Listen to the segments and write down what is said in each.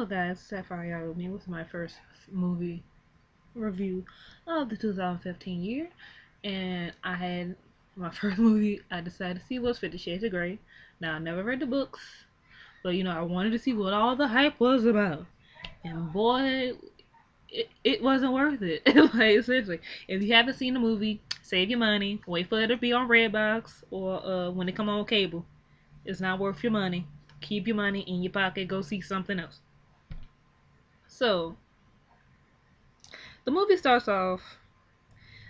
guys, Sapphire with me. This is my first movie review of the 2015 year, and I had my first movie I decided to see was 50 Shades of Grey. Now I never read the books, but I wanted to see what all the hype was about, and boy, it wasn't worth it. Like seriously, if you haven't seen the movie, save your money. Wait for it to be on Redbox or when it come on cable. It's not worth your money. Keep your money in your pocket. Go see something else. So the movie starts off.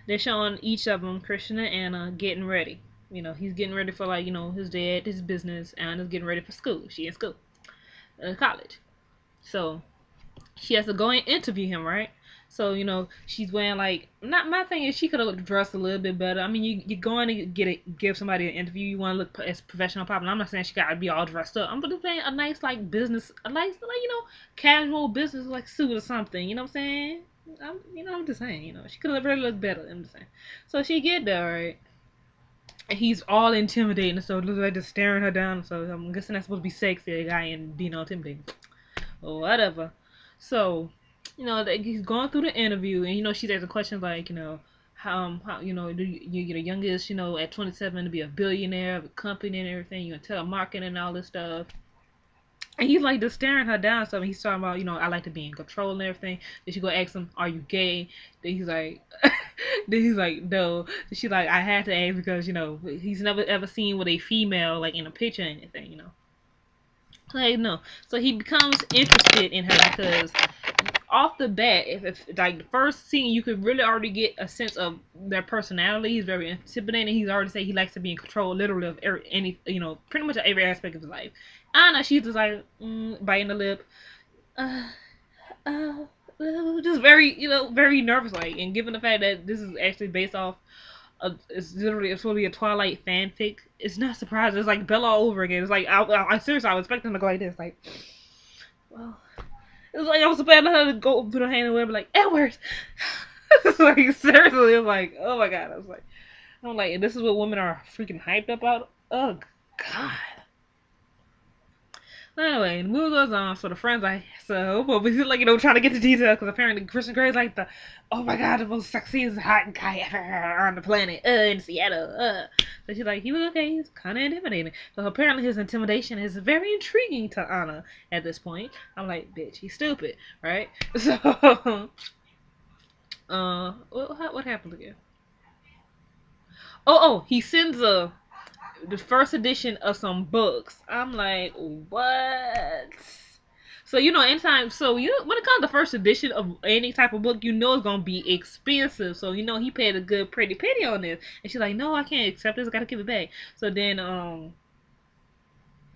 They're showing each of them, Christian and Anna, getting ready. He's getting ready for his dad, his business. Anna's getting ready for school. She in school, college. So she has to go and interview him, right? So she's wearing not my thing is she could have dressed a little bit better. I mean, you're going to give somebody an interview. You want to look as professional possible. I'm not saying she got to be all dressed up. I'm just saying a nice business, a nice casual business suit or something. You know what I'm saying? I'm just saying. She could have really looked better. I'm just saying. So she get there, right? And he's all intimidating. So looks like just staring her down. So I'm guessing that's supposed to be sexy, a guy and being all intimidating or whatever. So, he's going through the interview, and she's asking questions like, how do you get the youngest, at 27 to be a billionaire of a company and everything, telemarketing and all this stuff. And he's just staring her down. So he's talking about, I like to be in control and everything. Then she go ask him, "Are you gay?" Then he's like, then he's like, "No." So she's like, "I had to ask because he's never ever seen with a female in a picture or anything." No. So he becomes interested in her because off the bat, if the first scene, you could really already get a sense of their personality. He's very intimidating. He's already said he likes to be in control, literally of any, pretty much every aspect of his life. Anna, she's just biting the lip, uh, uh, just very, very nervous, and given the fact that this is actually based off. It's really a Twilight fanfic. It's not surprising. It's like Bella all over again. It's like I seriously I was expecting to go like this, well, it was like I was expecting her to go put her hand in the web, like Edward. It's like seriously, it was like, oh my god. I'm like, this is what women are freaking hyped about. Oh god. Anyway, the movie goes on. So the friends but we trying to get the details because apparently Christian Grey's like oh my god, the most sexiest hot guy ever on the planet. In Seattle. So she's like, he was okay. He's kind of intimidating. So apparently his intimidation is very intriguing to Anna at this point. I'm like, bitch, he's stupid, right? So, what happened again? He sends the first edition of some books. I'm like, what? So anytime, so when it comes to first edition of any type of book, it's gonna be expensive. So he paid a good pretty penny on this, and she's like, no, I can't accept this. I gotta give it back. So then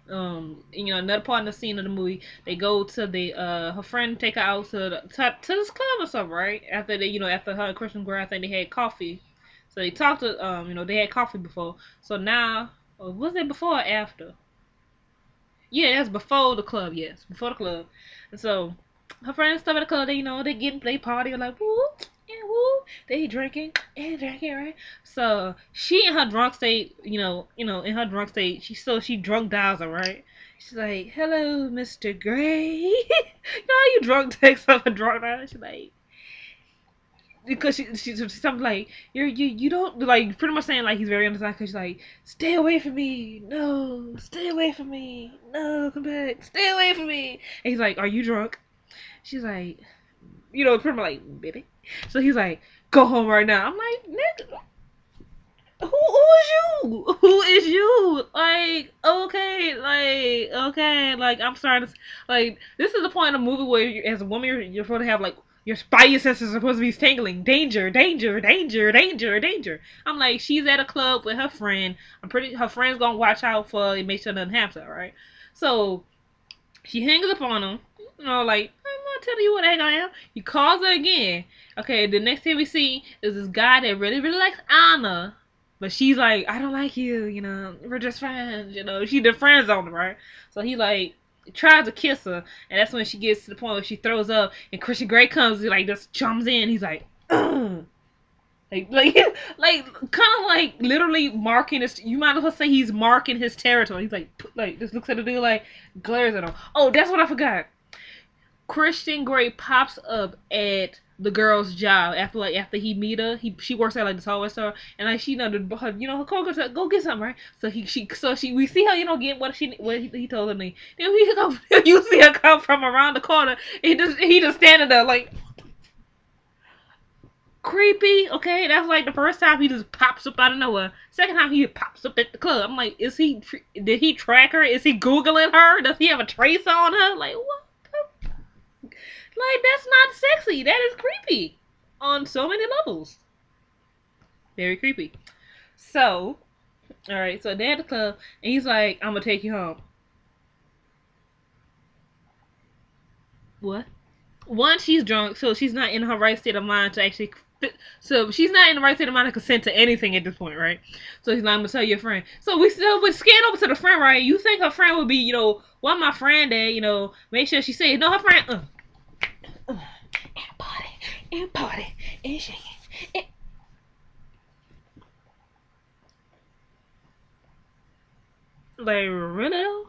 another part of the scene of the movie, they go to the her friend take her out to this club or something, right? After after her and Christian Grey, I think they had coffee. So they talked to they had coffee before. So now, was it before or after? Yeah, that's before the club. Yes, before the club. And so her friends stuff at the club. They party like woo and woo. They drinking and drinking, right? So she in her drunk state, in her drunk state, she drunk dials her, right? She's like, "Hello, Mr. Gray." You drunk text of a drunk dial. She's like, because she's something like you don't like pretty much saying he's very understanding because she's like, stay away from me, no, stay away from me, no, come back, stay away from me. And he's like, are you drunk? She's like, pretty much like, baby. So he's like, go home right now. I'm like, nigga, who is you? Who is you? Okay, I'm starting to this is the point of the movie where as a woman you're supposed to have your spidey senses are supposed to be tingling. Danger, danger, danger, danger, danger. I'm like, she's at a club with her friend. Her friend's gonna watch out for and make sure nothing happens to her, right? So she hangs up on him. I'm not telling you what I am. He calls her again. Okay, the next thing we see is this guy that really, really likes Anna. But she's like, I don't like you, we're just friends, She the friend zone, right? So he tries to kiss her, and that's when she gets to the point where she throws up, and Christian Grey comes, just chums in. He's like, ugh. Like, kind of literally marking his. You might as well say he's marking his territory. He's just looks at the dude glares at him. Oh, that's what I forgot. Christian Grey pops up at the girl's job after he meet her. She works at like this hardware store, and like she her coworker said, go get something, right? So we see her get what he told her. Then you see her come from around the corner. And he just standing there like creepy. Okay, that's like the first time he just pops up out of nowhere. Second time he pops up at the club. I'm like, did he track her? Is he googling her? Does he have a trace on her? Like what? Like, that's not sexy. That is creepy on so many levels. Very creepy. So, alright, so they're at the club, and he's like, I'm gonna take you home. What? One, she's drunk, so she's not in her right state of mind to actually. So she's not in the right state of mind to consent to anything at this point, right? So he's like, I'm gonna tell your friend. So we scan over to the friend, right? You think her friend would be, well, my friend there, make sure she say, no, her friend, and party, and shake it. Like, really though?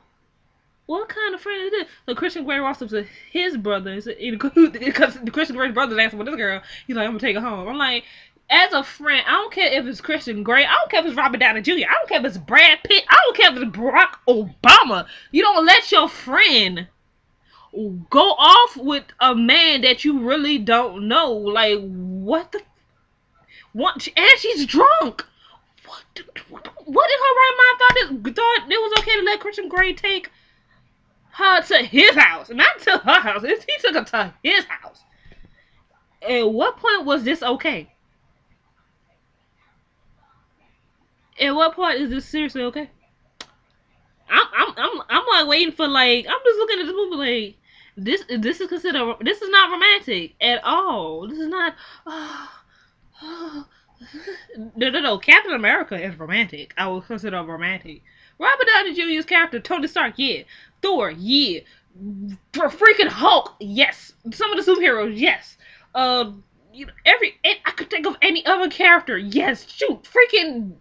What kind of friend is this? So Christian Grey walks up to his brother because the Christian Grey's brother's asking for this girl. He's like, I'm gonna take her home. I'm like, as a friend, I don't care if it's Christian Grey. I don't care if it's Robert Downey Jr. I don't care if it's Brad Pitt. I don't care if it's Barack Obama. You don't let your friend go off with a man that you really don't know. Like, what the? What? And she's drunk. What in her right mind thought it was okay to let Christian Grey take her to his house, not to her house. He took her to his house. At what point was this okay? At what point is this seriously okay? I'm like waiting for like I'm just looking at this movie like this is considered this is not romantic at all. This is not. No. Captain America is romantic. I would consider romantic. Robert Downey Jr.'s character, Tony Stark, yeah. Thor, yeah. Freaking Hulk, yes. Some of the superheroes, yes. I could think of any other character, yes. Shoot, freaking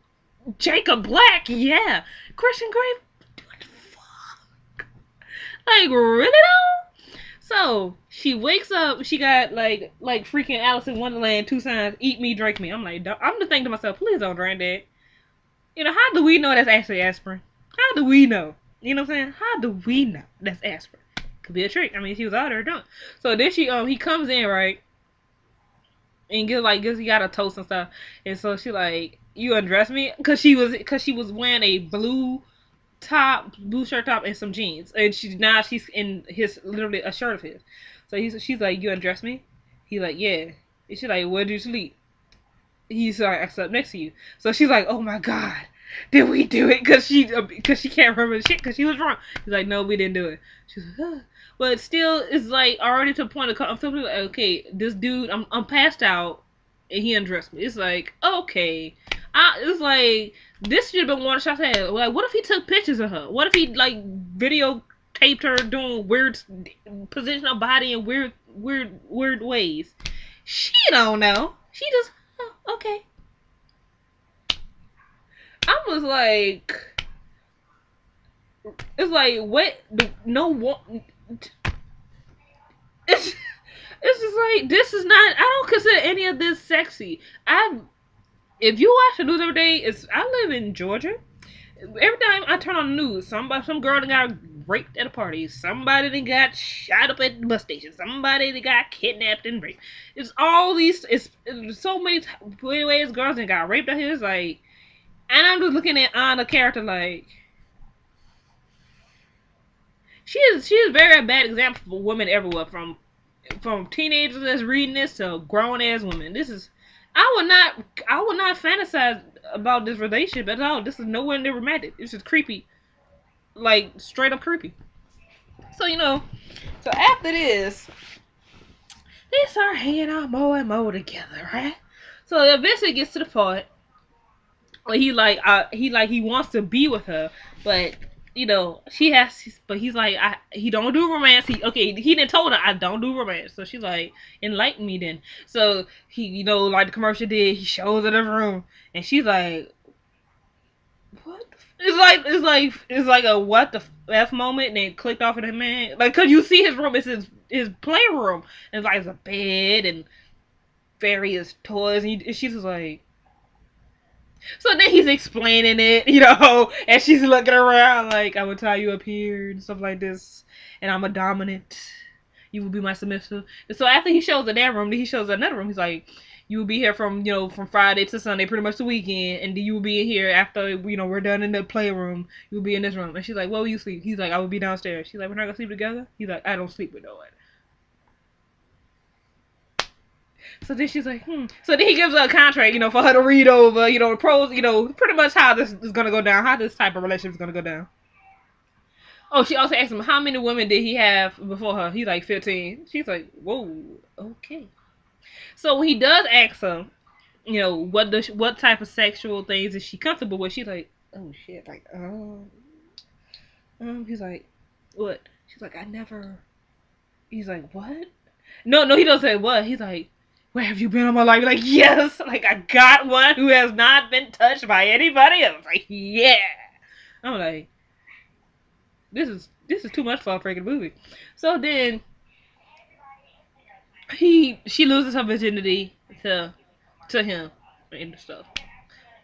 Jacob Black, yeah. Christian Grey, what the fuck? Like, really though? So she wakes up. She got like freaking Alice in Wonderland 2 signs. Eat me, drink me. I'm like, I'm just thinking to myself, please don't drink that. How do we know that's actually aspirin? How do we know? You know what I'm saying? How do we know that's aspirin? Could be a trick. I mean, she was out there drunk. So then he comes in right and gives he got a toast and stuff. And so she like, you undress me because she was wearing a blue shirt top and some jeans, and she's in his literally a shirt of his. So she's like, you undress me? He's like, yeah. And she's like, where did you sleep? He's like, I slept next to you. So she's like, oh my god, did we do it? Because she can't remember the shit because she was drunk. He's like, no, we didn't do it. She's like, huh. But still, it's like already to the point of I'm feeling like, okay, this dude, I'm passed out, and he undressed me. It's like, okay, it's like this should have been one shot ahead. Like, what if he took pictures of her? What if he like videotaped her doing weird position her body in weird ways? She don't know. She just okay. I was like, it's like what? No one. It's just like this is not. I don't consider any of this sexy. If you watch the news every day, I live in Georgia. Every time I turn on the news, some girl that got raped at a party, somebody that got shot up at the bus station, somebody that got kidnapped and raped. It's all these. It's so many ways girls that got raped out here. It's like, and I'm just looking at Anna character like she is very a bad example for women everywhere from teenagers that's reading this to grown ass women. This is I would not fantasize about this relationship at all. This is nowhere near romantic. It's just creepy. Like straight up creepy. So so after this, they start hanging out more and more together, right? So eventually it gets to the part where he wants to be with her, but she has, but he's like, he don't do romance. He didn't told her I don't do romance. So she's like, enlighten me then. So he, like the commercial did, he shows her the room, and she's like, what? It's like a what the f moment, and it clicked off in her man. Like, cause you see his room, his playroom, and like, there's a bed and various toys, and she's just like. So then he's explaining it, and she's looking around like, I will tie you up here and stuff like this, and I'm a dominant. You will be my submissive. And so after he shows the damn room, then he shows another room. He's like, you will be here from from Friday to Sunday, pretty much the weekend, and then you will be in here after we're done in the playroom. You will be in this room, and she's like, where will you sleep? He's like, I will be downstairs. She's like, we're not gonna sleep together. He's like, I don't sleep with no one. So then she's like, So then he gives her a contract, for her to read over, the pros, pretty much how this is gonna go down, how this type of relationship is gonna go down. Oh, she also asked him how many women did he have before her. He's like 15. She's like, whoa, okay. So he does ask her, what type of sexual things is she comfortable with? She's like, oh shit, like, he's like, what? She's like, I never. He's like, what? No, he doesn't say what. He's like, where have you been all my life? Like, yes, like I got one who has not been touched by anybody else. Like, yeah. I'm like, this is too much for a freaking movie. So then she loses her virginity to him and stuff.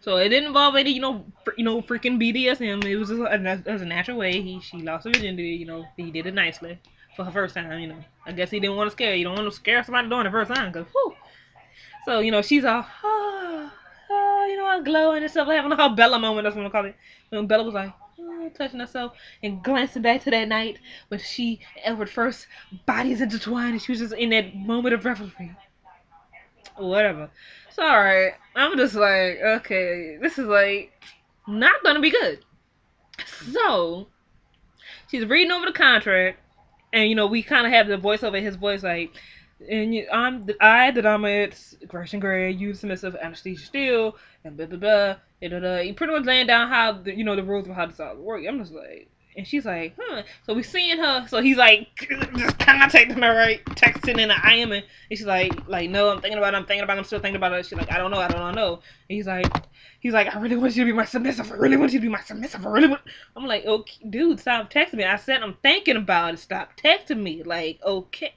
So it didn't involve any, freaking BDSM. It was just as a natural way. She lost her virginity. He did it nicely for her first time. I guess he didn't want to scare you. Don't want to scare somebody doing the first time, cause whew. So she's all all glowing and stuff, having her Bella moment. That's what I call it. When Bella was like touching herself and glancing back to that night when she and Edward first bodies intertwined, and she was just in that moment of revelry. Whatever. So alright, I'm just like, okay, this is like not gonna be good. So she's reading over the contract, and we kind of have the voiceover. His voice like, and the dominant, Gresham Gray, you submissive, anesthesia still, and blah blah blah. He pretty much laying down how the rules of how this all work. I'm just like, and she's like, huh. So we seeing her. So he's like, just contacting her, right? Texting in the IM, and she's like, no, I'm thinking about it. I'm still thinking about it. She's like, I don't know. And he's like, I really want you to be my submissive. I really want you to be my submissive. I really want. I'm like, okay, dude, stop texting me. I said I'm thinking about it. Stop texting me. Like, okay,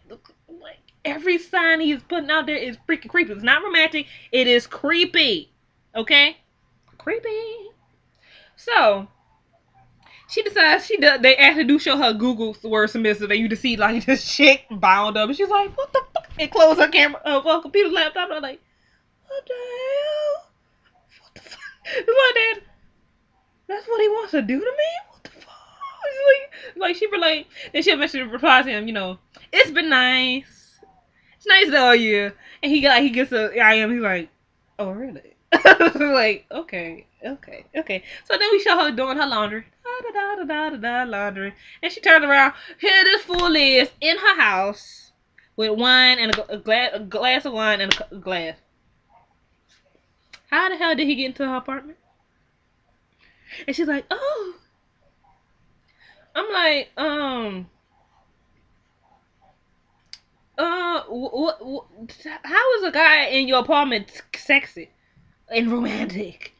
like every sign he's putting out there is freaking creepy. It's not romantic. It is creepy. Okay, creepy. So she decides she does. They actually do show her Google word submissive, and you just see like this chick bound up, and she's like, "What the fuck?" And close her camera, her computer laptop. And I'm like, "What the hell? What the fuck?" It's like that. That's what he wants to do to me. What the fuck? Like she be like, then she eventually replies to him. It's been nice. It's nice to know you. And he gets a I am. He's like, oh really? Like okay. So then we show her doing her laundry. Laundry. And she turns around. Here this fool is in her house with wine and a glass of wine and a glass. How the hell did he get into her apartment? And she's like, oh. I'm like, how is a guy in your apartment sexy and romantic?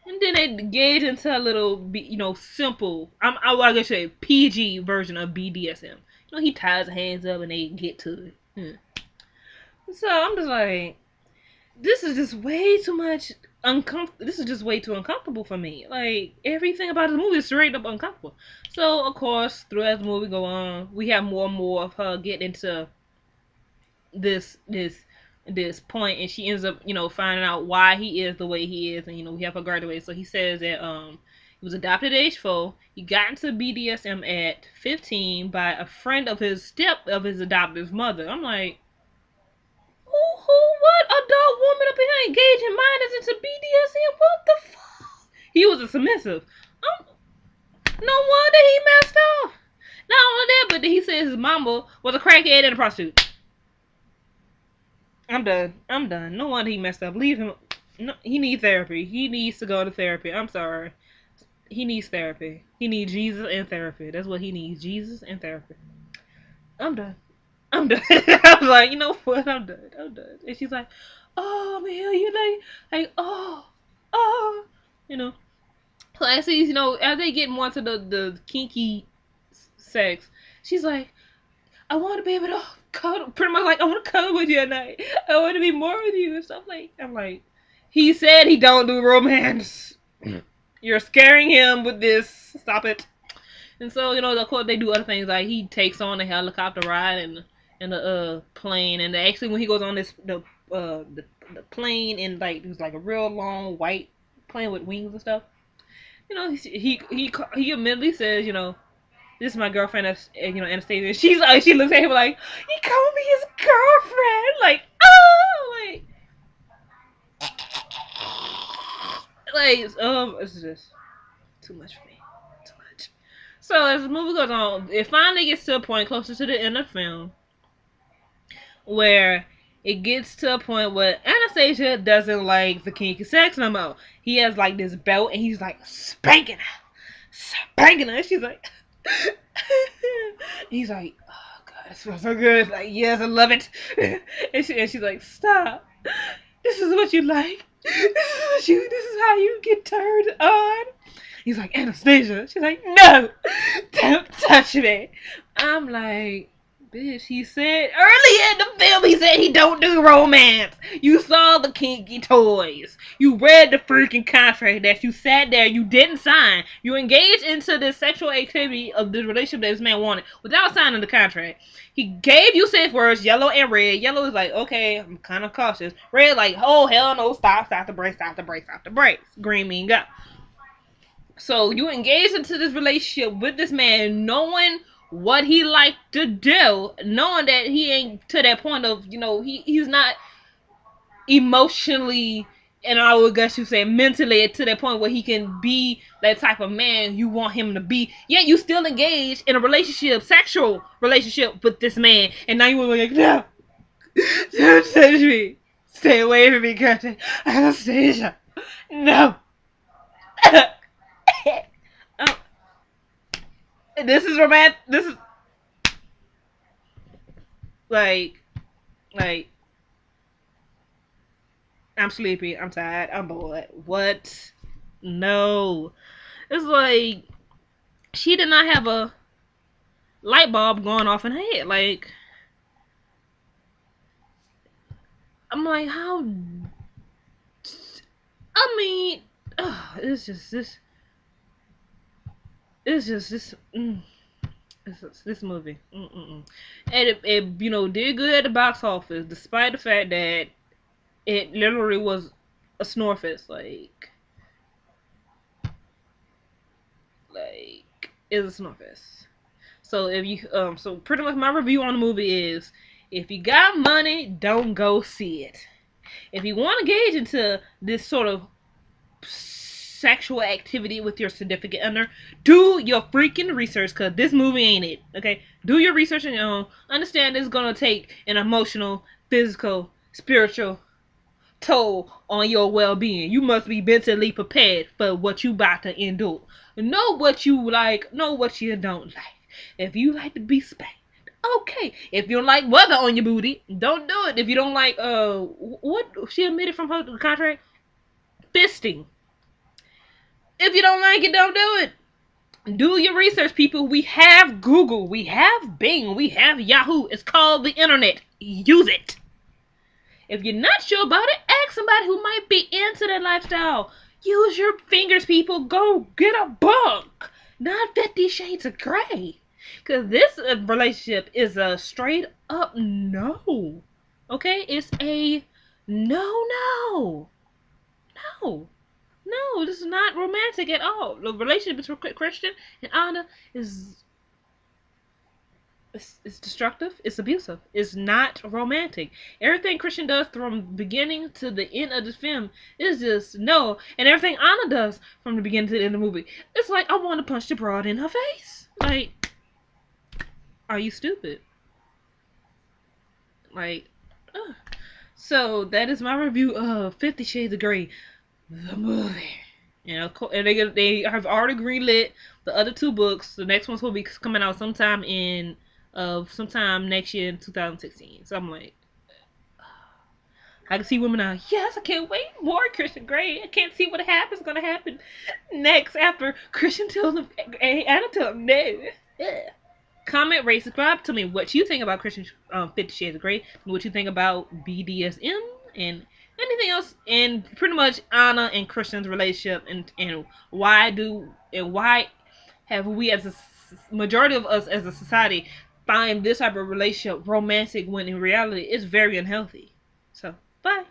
And then they gauge into a little, simple. I guess say PG version of BDSM. He ties hands up and they get to it. So I'm just like, this is just way too much uncomfortable. This is just way too uncomfortable for me. Like everything about the movie is straight up uncomfortable. So of course, throughout the movie go on, we have more and more of her getting into this point, and she ends up finding out why he is the way he is, and we have her graduate. So he says that he was adopted at age 4. He got into BDSM at 15 by a friend of his adoptive mother. I'm like, what adult woman up in here engaging minors into BDSM? What the fuck? He was a submissive. No wonder he messed up. Not only that, but he said his mama was a crackhead and a prostitute. I'm done. No wonder he messed up. Leave him. No, he needs therapy. He needs to go to therapy. I'm sorry. He needs therapy. He needs Jesus and therapy. That's what he needs. Jesus and therapy. I'm done. I was like, you know what? I'm done. And she's like, oh man, you like oh, you know. So as as they get more to the kinky sex, she's like, I want to be able to cuddle, pretty much like I want to cuddle with you at night. I want to be more with you and stuff like. I'm like, he said he don't do romance. You're scaring him with this. Stop it. And so of course they do other things like he takes on a helicopter ride and the plane, and actually when he goes on the plane and like it was like a real long white plane with wings and stuff. He immediately says, this is my girlfriend, Anastasia. She looks at him like, he called me his girlfriend. Like, oh, it's just too much for me. Too much. So as the movie goes on, it finally gets to a point closer to the end of the film where it gets to a point where Anastasia doesn't like the kinky sex no more. He has like this belt and he's like spanking her. She's like, he's like, oh god, it smells so good. Like, yes, I love it. And she's like, stop. This is what you like. This is how you get turned on. He's like, Anastasia. She's like, no, don't touch me. I'm like, bitch, he said earlier in the film, he said he don't do romance. You saw the kinky toys. You read the freaking contract that you sat there, you didn't sign. You engaged into this sexual activity of the relationship that this man wanted without signing the contract. He gave you safe words, yellow and red. Yellow is like, okay, I'm kind of cautious. Red, like, oh, hell no, stop the brakes, stop the brakes, stop the brakes. Green mean go. So you engage into this relationship with this man, knowing what he liked to do, knowing that he ain't to that point of, he's not emotionally, and I would guess you say mentally to that point where he can be that type of man you want him to be. Yet you still engaged in a relationship, sexual relationship with this man, and now you want to be like, no, don't touch me, stay away from me, Curtin. Anastasia, no. Oh, this is romantic. This is like, like, I'm sleepy. I'm tired. I'm bored. What? No. It's like she did not have a light bulb going off in her head. Like, I'm like, how? I mean, it's just this. It's just this. This movie. And it did good at the box office, despite the fact that it literally was a snore fest. Like it's a snore fest. So if you so pretty much my review on the movie is, if you got money, don't go see it. If you want to gauge into this sort of sexual activity with your significant other, do your freaking research, because this movie ain't it. Okay, do your research on your own. Understand it's gonna take an emotional, physical, spiritual toll on your well-being. You must be mentally prepared for what you about to endure. Know what you like, know what you don't like. If you like to be spanked, okay. If you don't like weather on your booty, don't do it. If you don't like what she admitted from her contract, fisting. If you don't like it, don't do it. Do your research, people. We have Google, we have Bing, we have Yahoo. It's called the internet. Use it. If you're not sure about it, ask somebody who might be into that lifestyle. Use your fingers, people. Go get a book. Not 50 Shades of Grey. Because this relationship is a straight up no. Okay? It's a no. No. No, this is not romantic at all. The relationship between Christian and Anna is it's destructive. It's abusive. It's not romantic. Everything Christian does from beginning to the end of the film is just no. And everything Anna does from the beginning to the end of the movie, it's like I want to punch the broad in her face. Like, are you stupid? Like, ugh. So that is my review of 50 Shades of Grey, the movie. And they have already greenlit the other two books. The next ones will be coming out sometime next year in 2016. So I'm like, I can see women now. Yes, I can't wait more Christian Grey. I can't see what happens gonna happen next after Christian tells him, Anna tells him no. Yeah. comment, rate, subscribe. Tell me what you think about Christian 50 Shades of Grey, and what you think about BDSM, and anything else, and pretty much Anna and Christian's relationship, and why have we as a majority of us as a society find this type of relationship romantic when in reality it's very unhealthy. So bye.